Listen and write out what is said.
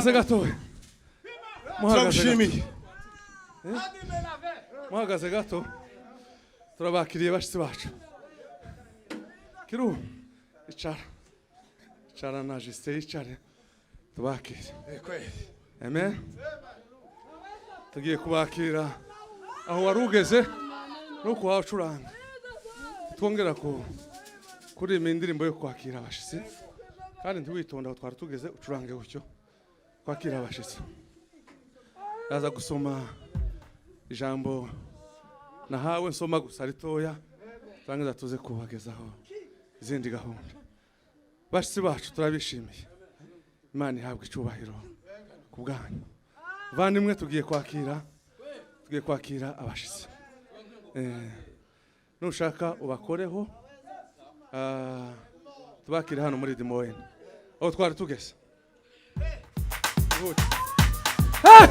muhagaze gatoya turagushimiye muhagaze gato turabakiriye bashitsi bacu kiru icara na Justin icare tubakire amen tugiye kubakira aho warugeze no kuhacuranga twongera kuri indirimbo yo kwakira abashitsi kandi ntiwitonda aho twari tugeze ucurange gutyo kwakira abashitsi yaza gusoma ijambo nahawe nsoma gusa ritoya turangiza tuze kubagezaho izindi gahunda bashitsi bacu turabishimiye Imana ihabwe icubahiro ku bwanyu vandimwe tugiye kwakira abashitsi nushaka ubakoreho tubakire hano muri B.C.N aho twari tugeze Hey!